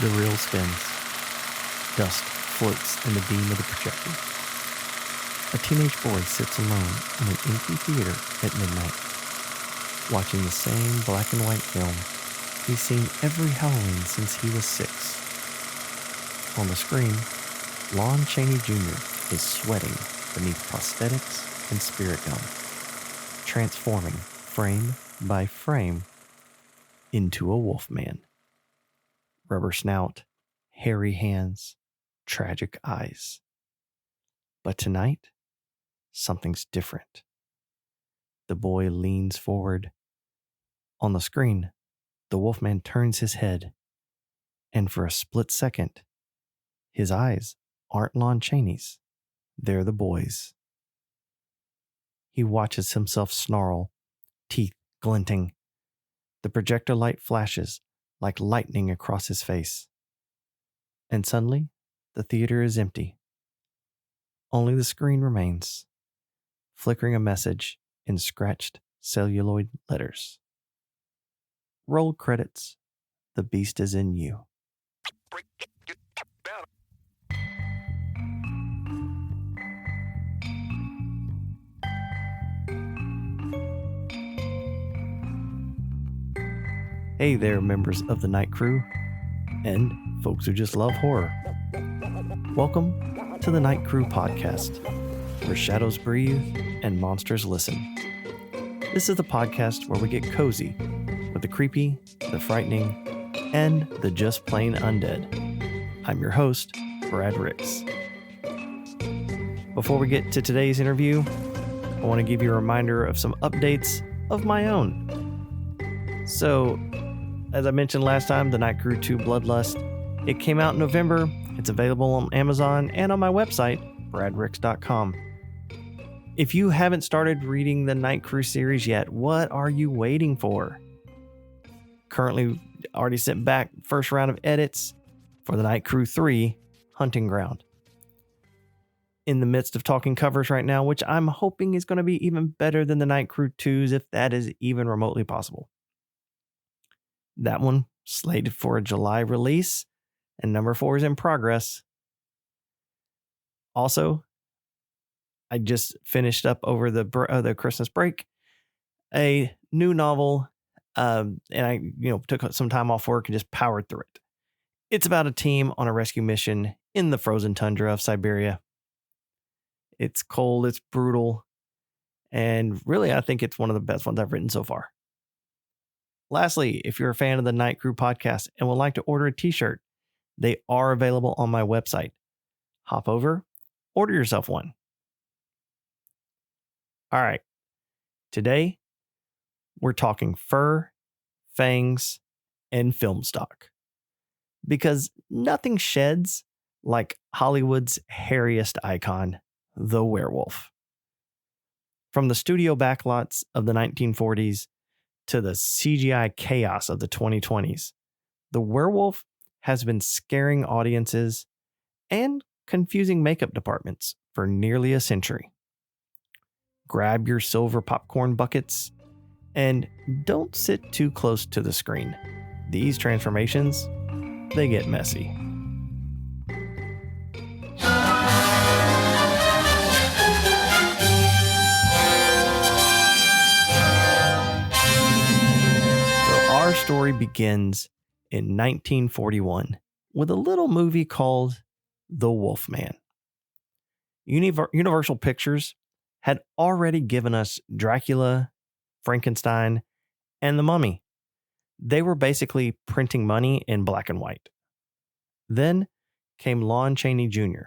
The reel spins. Dust floats in the beam of the projector. A teenage boy sits alone in an empty theater at midnight, watching the same black and white film he's seen every Halloween since he was 6. On the screen, Lon Chaney Jr. is sweating beneath prosthetics and spirit gum, transforming frame by frame into a wolfman. Rubber snout, hairy hands, tragic eyes. But tonight, something's different. The boy leans forward. On the screen, the wolfman turns his head, and for a split second, his eyes aren't Lon Chaney's. They're the boy's. He watches himself snarl, teeth glinting. The projector light flashes like lightning across his face. And suddenly, the theater is empty. Only the screen remains, flickering a message in scratched celluloid letters. Roll credits. The beast is in you. Hey there, members of the Night Crew, and folks who just love horror. Welcome to the Night Crew podcast, where shadows breathe and monsters listen. This is the podcast where we get cozy with the creepy, the frightening, and the just plain undead. I'm your host, Brad Ricks. Before we get to today's interview, I want to give you a reminder of some updates of my own. So, as I mentioned last time, The Night Crew 2 Bloodlust, it came out in November. It's available on Amazon and on my website, bradricks.com. If you haven't started reading the Night Crew series yet, what are you waiting for? Currently, already sent back first round of edits for The Night Crew 3, Hunting Ground. In the midst of talking covers right now, which I'm hoping is going to be even better than the Night Crew 2s, if that is even remotely possible. That one slated for a July release, and number 4 is in progress. Also, I just finished up over the Christmas break a new novel, and I took some time off work and just powered through it. It's about a team on a rescue mission in the frozen tundra of Siberia. It's cold, it's brutal, and really I think it's one of the best ones I've written so far. Lastly, if you're a fan of the Night Crew podcast and would like to order a t-shirt, they are available on my website. Hop over, order yourself one. All right. Today, we're talking fur, fangs, and film stock. Because nothing sheds like Hollywood's hairiest icon, the werewolf. From the studio backlots of the 1940s to the CGI chaos of the 2020s, the werewolf has been scaring audiences and confusing makeup departments for nearly a century. Grab your silver popcorn buckets and don't sit too close to the screen. These transformations, they get messy. Our story begins in 1941 with a little movie called The Wolfman. Universal Pictures had already given us Dracula, Frankenstein, and The Mummy. They were basically printing money in black and white. Then came Lon Chaney Jr.,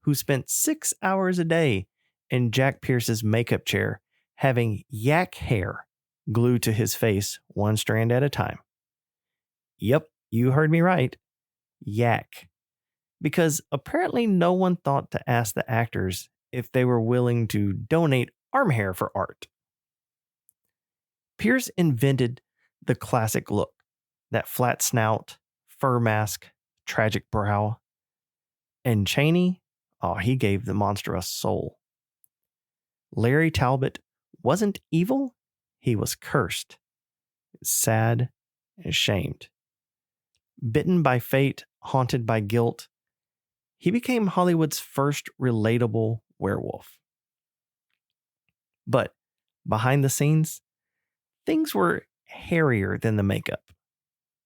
who spent 6 hours a day in Jack Pierce's makeup chair having yak hair glued to his face one strand at a time. Yep, you heard me right. Yak. Because apparently no one thought to ask the actors if they were willing to donate arm hair for art. Pierce invented the classic look, that flat snout, fur mask, tragic brow. And Chaney, he gave the monster a soul. Larry Talbot wasn't evil, he was cursed, sad, and ashamed. Bitten by fate, haunted by guilt, he became Hollywood's first relatable werewolf. But behind the scenes, things were hairier than the makeup.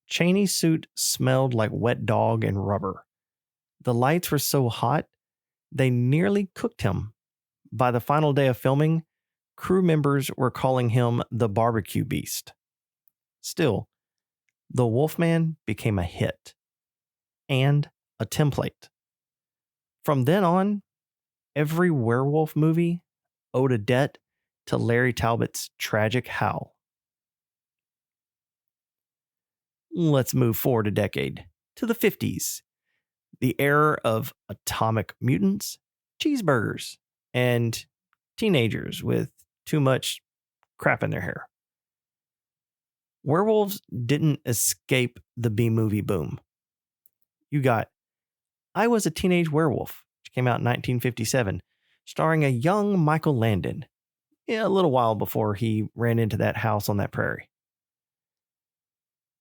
Chaney's suit smelled like wet dog and rubber. The lights were so hot, they nearly cooked him. By the final day of filming, crew members were calling him the barbecue beast. Still, the Wolfman became a hit and a template. From then on, every werewolf movie owed a debt to Larry Talbot's tragic howl. Let's move forward a decade to the 50s, the era of atomic mutants, cheeseburgers, and teenagers with too much crap in their hair. Werewolves didn't escape the B-movie boom. You got I Was a Teenage Werewolf, which came out in 1957, starring a young Michael Landon, a little while before he ran into that house on that prairie.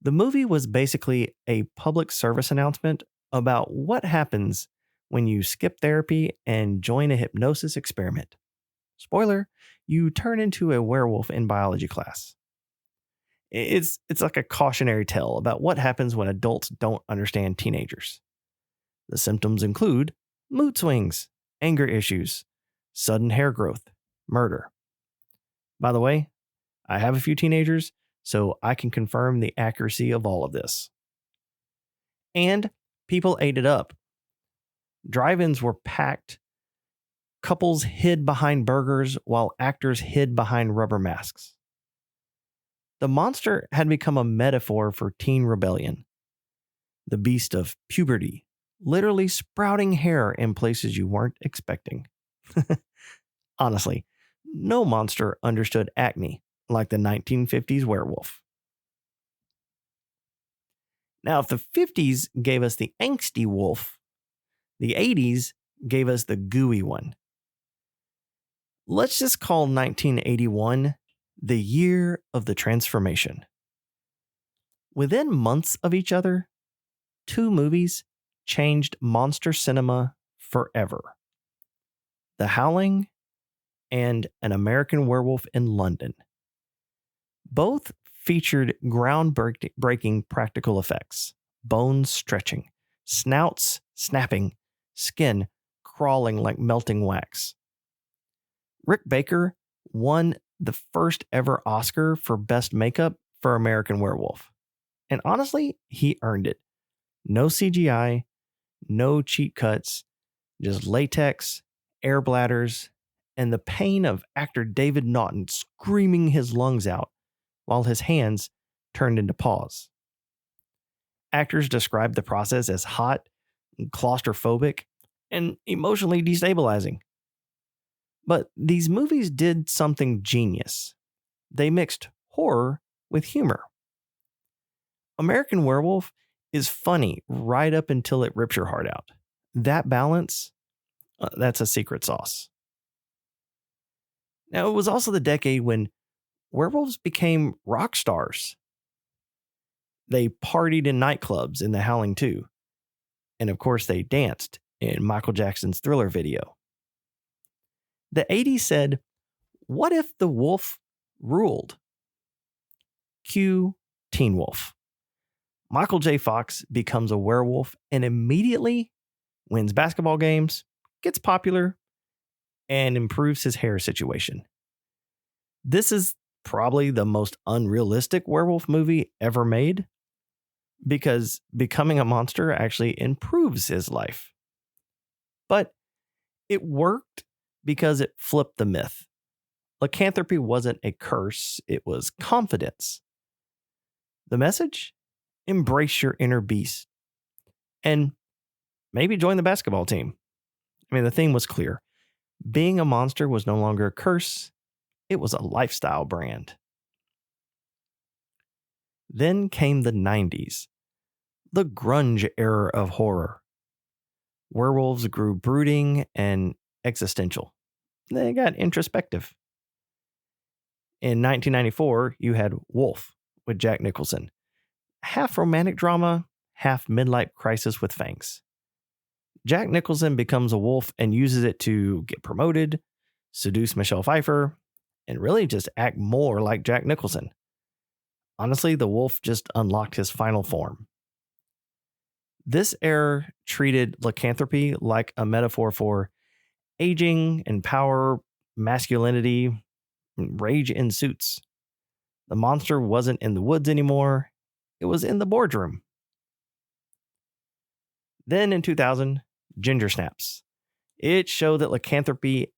The movie was basically a public service announcement about what happens when you skip therapy and join a hypnosis experiment. Spoiler, you turn into a werewolf in biology class. It's like a cautionary tale about what happens when adults don't understand teenagers. The symptoms include mood swings, anger issues, sudden hair growth, murder. By the way, I have a few teenagers, so I can confirm the accuracy of all of this. And people ate it up. Drive-ins were packed. Couples hid behind burgers while actors hid behind rubber masks. The monster had become a metaphor for teen rebellion. The beast of puberty, literally sprouting hair in places you weren't expecting. Honestly, no monster understood acne like the 1950s werewolf. Now, if the 50s gave us the angsty wolf, the 80s gave us the gooey one. Let's just call 1981 the year of the transformation. Within months of each other, two movies changed monster cinema forever. The Howling and An American Werewolf in London. Both featured groundbreaking practical effects, bones stretching, snouts snapping, skin crawling like melting wax. Rick Baker won the first ever Oscar for Best Makeup for American Werewolf. And honestly, he earned it. No CGI, no cheat cuts, just latex, air bladders, and the pain of actor David Naughton screaming his lungs out while his hands turned into paws. Actors described the process as hot, claustrophobic, and emotionally destabilizing. But these movies did something genius. They mixed horror with humor. American Werewolf is funny right up until it rips your heart out. That balance, that's a secret sauce. Now, it was also the decade when werewolves became rock stars. They partied in nightclubs in The Howling 2. And of course, they danced in Michael Jackson's Thriller video. The 80s said, what if the wolf ruled? Cue Teen Wolf. Michael J. Fox becomes a werewolf and immediately wins basketball games, gets popular, and improves his hair situation. This is probably the most unrealistic werewolf movie ever made because becoming a monster actually improves his life. But it worked because it flipped the myth. Lycanthropy wasn't a curse, it was confidence. The message? Embrace your inner beast. And maybe join the basketball team. I mean, the theme was clear. Being a monster was no longer a curse, it was a lifestyle brand. Then came the 90s, the grunge era of horror. Werewolves grew brooding and existential. They got introspective. In 1994, you had Wolf with Jack Nicholson. Half romantic drama, half midlife crisis with fangs. Jack Nicholson becomes a wolf and uses it to get promoted, seduce Michelle Pfeiffer, and really just act more like Jack Nicholson. Honestly, the wolf just unlocked his final form. This era treated lycanthropy like a metaphor for aging and power, masculinity, and rage in suits. The monster wasn't in the woods anymore, it was in the boardroom. Then in 2000, Ginger Snaps. It showed that lycanthropy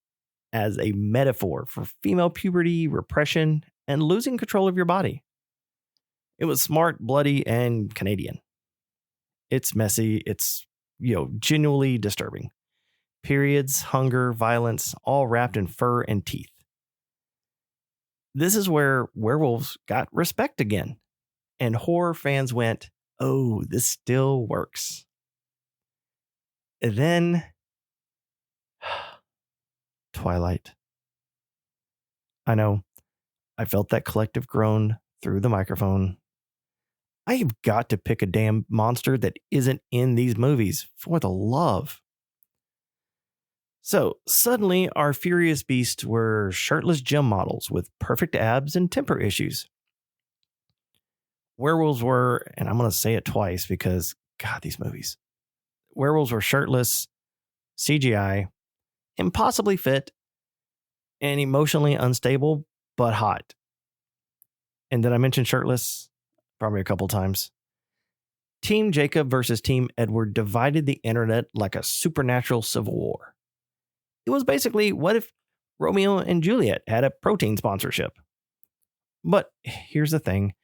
as a metaphor for female puberty, repression, and losing control of your body. It was smart, bloody, and Canadian. It's messy, it's, genuinely disturbing. Periods, hunger, violence, all wrapped in fur and teeth. This is where werewolves got respect again, and horror fans went, oh, this still works. And then Twilight. I know, I felt that collective groan through the microphone. I've got to pick a damn monster that isn't in these movies, for the love. So suddenly, our furious beasts were shirtless gym models with perfect abs and temper issues. Werewolves were, and I'm going to say it twice because, God, these movies. Werewolves were shirtless, CGI, impossibly fit, and emotionally unstable, but hot. And did I mention shirtless? Probably a couple times. Team Jacob versus Team Edward divided the internet like a supernatural civil war. It was basically, what if Romeo and Juliet had a protein sponsorship? But here's the thing.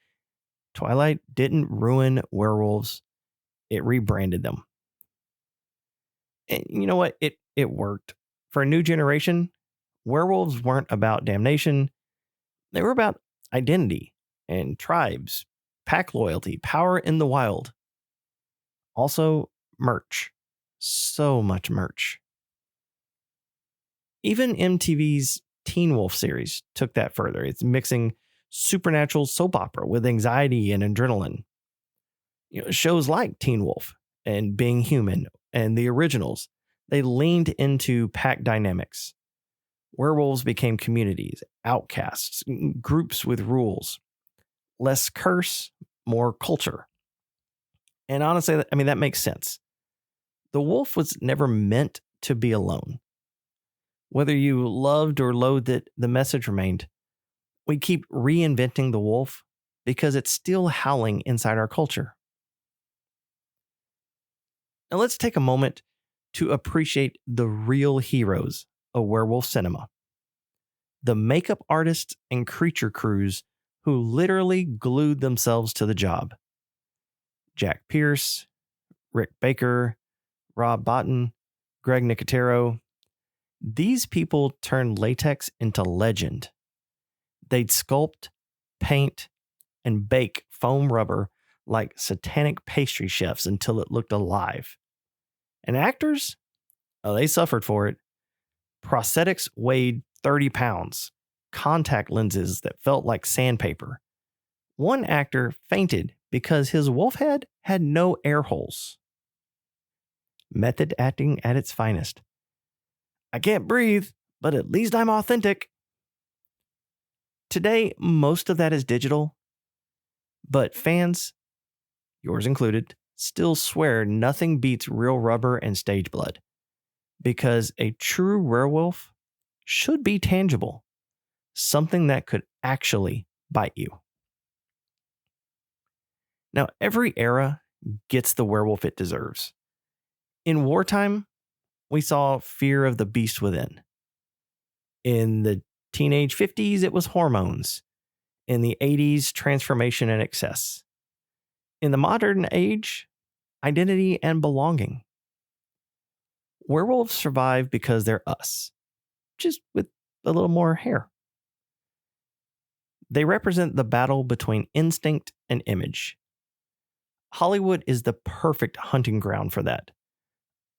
Twilight didn't ruin werewolves. It rebranded them. And you know what? It worked. For a new generation, werewolves weren't about damnation. They were about identity and tribes, pack loyalty, power in the wild. Also, merch. So much merch. Even MTV's Teen Wolf series took that further. It's mixing supernatural soap opera with anxiety and adrenaline. Shows like Teen Wolf and Being Human and the originals, they leaned into pack dynamics. Werewolves became communities, outcasts, groups with rules. Less curse, more culture. And honestly, that makes sense. The wolf was never meant to be alone. Whether you loved or loathed it, the message remained. We keep reinventing the wolf because it's still howling inside our culture. Now let's take a moment to appreciate the real heroes of werewolf cinema. The makeup artists and creature crews who literally glued themselves to the job. Jack Pierce, Rick Baker, Rob Bottin, Greg Nicotero. These people turned latex into legend. They'd sculpt, paint, and bake foam rubber like satanic pastry chefs until it looked alive. And actors? Oh, they suffered for it. Prosthetics weighed 30 pounds. Contact lenses that felt like sandpaper. One actor fainted because his wolf head had no air holes. Method acting at its finest. I can't breathe, but at least I'm authentic. Today, most of that is digital, but fans, yours included, still swear nothing beats real rubber and stage blood, because a true werewolf should be tangible, something that could actually bite you. Now, every era gets the werewolf it deserves. In wartime, we saw fear of the beast within. In the teenage 50s, it was hormones. In the 80s, transformation and excess. In the modern age, identity and belonging. Werewolves survive because they're us, just with a little more hair. They represent the battle between instinct and image. Hollywood is the perfect hunting ground for that.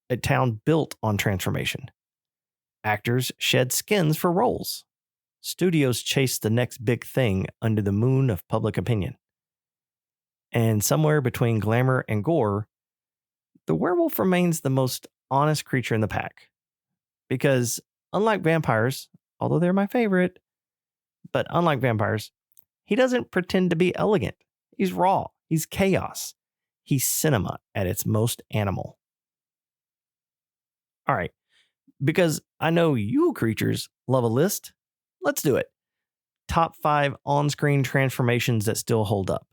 A town built on transformation. Actors shed skins for roles. Studios chase the next big thing under the moon of public opinion. And somewhere between glamour and gore, the werewolf remains the most honest creature in the pack. Because unlike vampires, although they're my favorite, but unlike vampires, he doesn't pretend to be elegant. He's raw. He's chaos. He's cinema at its most animal. All right, because I know you creatures love a list, let's do it. Top 5 on-screen transformations that still hold up.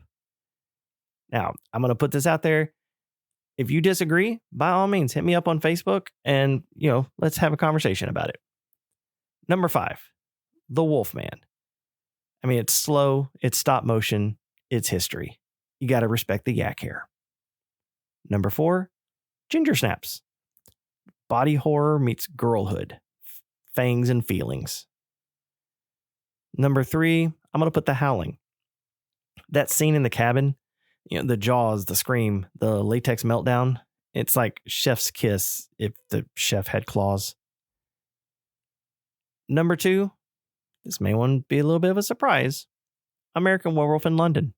Now, I'm going to put this out there. If you disagree, by all means, hit me up on Facebook and, let's have a conversation about it. Number 5, The Wolfman. I mean, it's slow, it's stop motion, it's history. You got to respect the yak hair. Number 4, Ginger Snaps. Body horror meets girlhood, fangs and feelings. Number 3, I'm going to put The Howling. That scene in the cabin, the jaws, the scream, the latex meltdown, it's like chef's kiss if the chef had claws. Number 2, this may one be a little bit of a surprise, American Werewolf in London.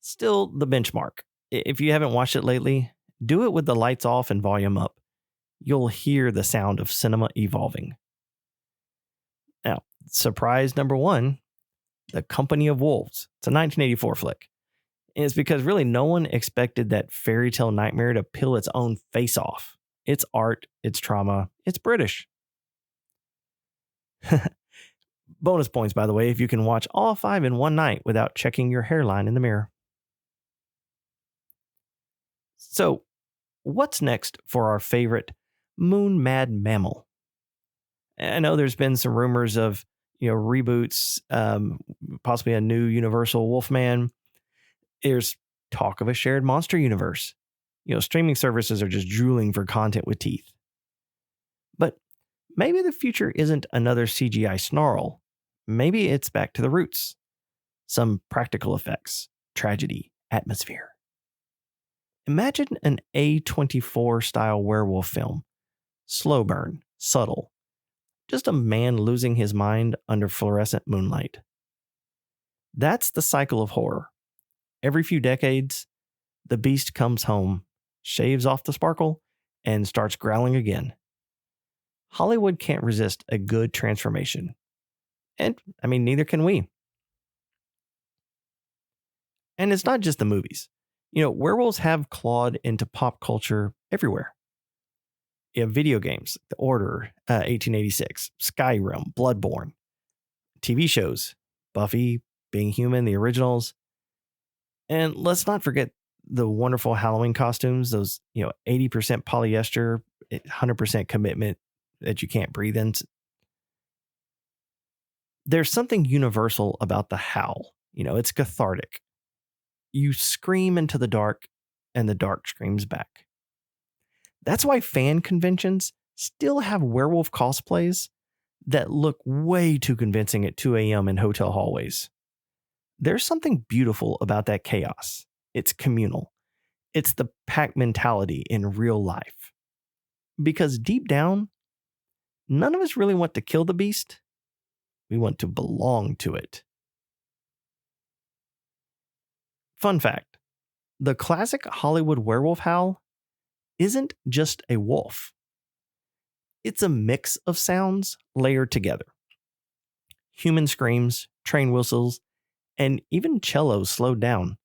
Still the benchmark. If you haven't watched it lately, do it with the lights off and volume up. You'll hear the sound of cinema evolving. Now, surprise number 1, The Company of Wolves. It's a 1984 flick. And it's because really no one expected that fairy tale nightmare to peel its own face off. It's art, it's trauma, it's British. Bonus points, by the way, if you can watch all 5 in one night without checking your hairline in the mirror. So, what's next for our favorite moon mad mammal? I know there's been some rumors of, reboots, possibly a new Universal Wolfman. There's talk of a shared monster universe. Streaming services are just drooling for content with teeth. But maybe the future isn't another CGI snarl. Maybe it's back to the roots. Some practical effects, tragedy, atmosphere. Imagine an A24 style werewolf film. Slow burn, subtle. Just a man losing his mind under fluorescent moonlight. That's the cycle of horror. Every few decades, the beast comes home, shaves off the sparkle, and starts growling again. Hollywood can't resist a good transformation. And, neither can we. And it's not just the movies. Werewolves have clawed into pop culture everywhere. You have video games, The Order, 1886, Skyrim, Bloodborne. TV shows, Buffy, Being Human, the originals. And let's not forget the wonderful Halloween costumes, those, 80% polyester, 100% commitment that you can't breathe in. There's something universal about the howl. It's cathartic. You scream into the dark and the dark screams back. That's why fan conventions still have werewolf cosplays that look way too convincing at 2 a.m. in hotel hallways. There's something beautiful about that chaos. It's communal. It's the pack mentality in real life. Because deep down, none of us really want to kill the beast. We want to belong to it. Fun fact, the classic Hollywood werewolf howl isn't just a wolf. It's a mix of sounds layered together. Human screams, train whistles, and even cellos slowed down.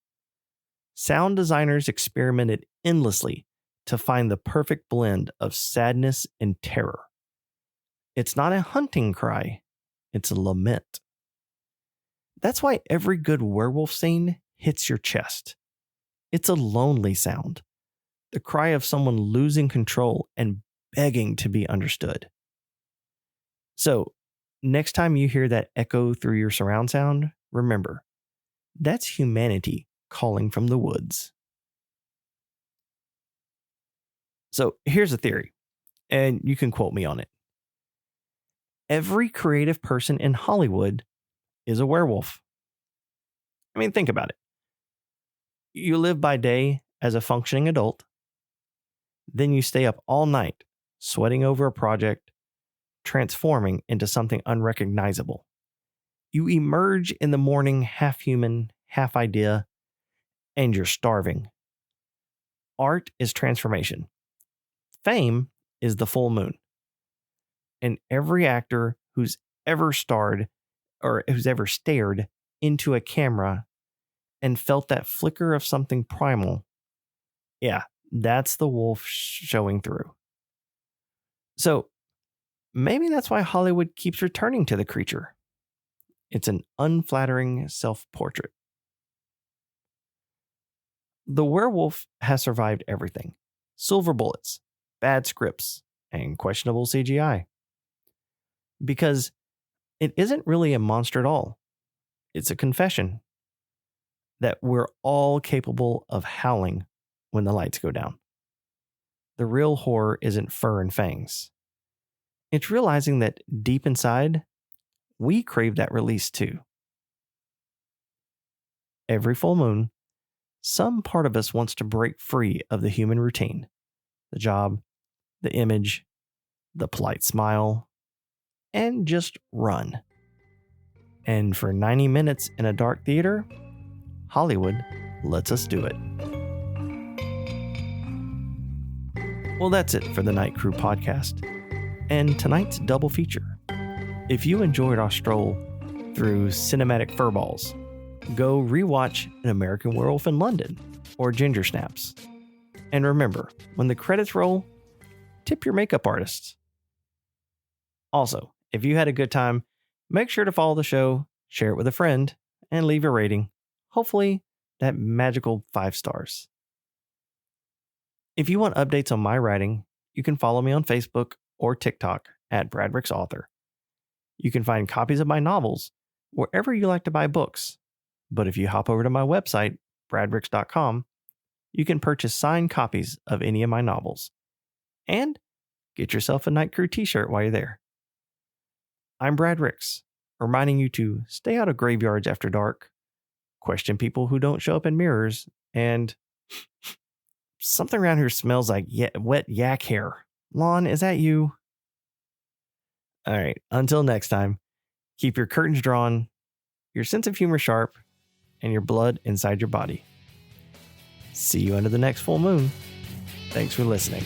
Sound designers experimented endlessly to find the perfect blend of sadness and terror. It's not a hunting cry, it's a lament. That's why every good werewolf scene hits your chest. It's a lonely sound, the cry of someone losing control and begging to be understood. So, next time you hear that echo through your surround sound, remember, that's humanity calling from the woods. So, here's a theory, and you can quote me on it. Every creative person in Hollywood is a werewolf. Think about it. You live by day as a functioning adult, then you stay up all night sweating over a project, transforming into something unrecognizable. You emerge in the morning half human, half idea, and you're starving. Art is transformation. Fame is the full moon. And every actor who's ever starred or who's ever stared into a camera and felt that flicker of something primal, yeah, that's the wolf showing through. So maybe that's why Hollywood keeps returning to the creature. It's an unflattering self-portrait. The werewolf has survived everything: silver bullets, bad scripts, and questionable CGI. Because it isn't really a monster at all. It's a confession that we're all capable of howling when the lights go down. The real horror isn't fur and fangs. It's realizing that deep inside, we crave that release too. Every full moon, some part of us wants to break free of the human routine, the job, the image, the polite smile, and just run. And for 90 minutes in a dark theater, Hollywood lets us do it. Well, that's it for the Night Crew podcast and tonight's double feature. If you enjoyed our stroll through cinematic furballs, go rewatch An American Werewolf in London or Ginger Snaps. And remember, when the credits roll, tip your makeup artists. Also, if you had a good time, make sure to follow the show, share it with a friend, and leave a rating. Hopefully, that magical 5 stars. If you want updates on my writing, you can follow me on Facebook or TikTok at Bradrick's Author. You can find copies of my novels wherever you like to buy books. But if you hop over to my website, bradricks.com, you can purchase signed copies of any of my novels. And get yourself a Night Crew t-shirt while you're there. I'm Brad Ricks, reminding you to stay out of graveyards after dark, question people who don't show up in mirrors, and something around here smells like wet yak hair. Lon, is that you? All right, until next time, keep your curtains drawn, your sense of humor sharp, and your blood inside your body. See you under the next full moon. Thanks for listening.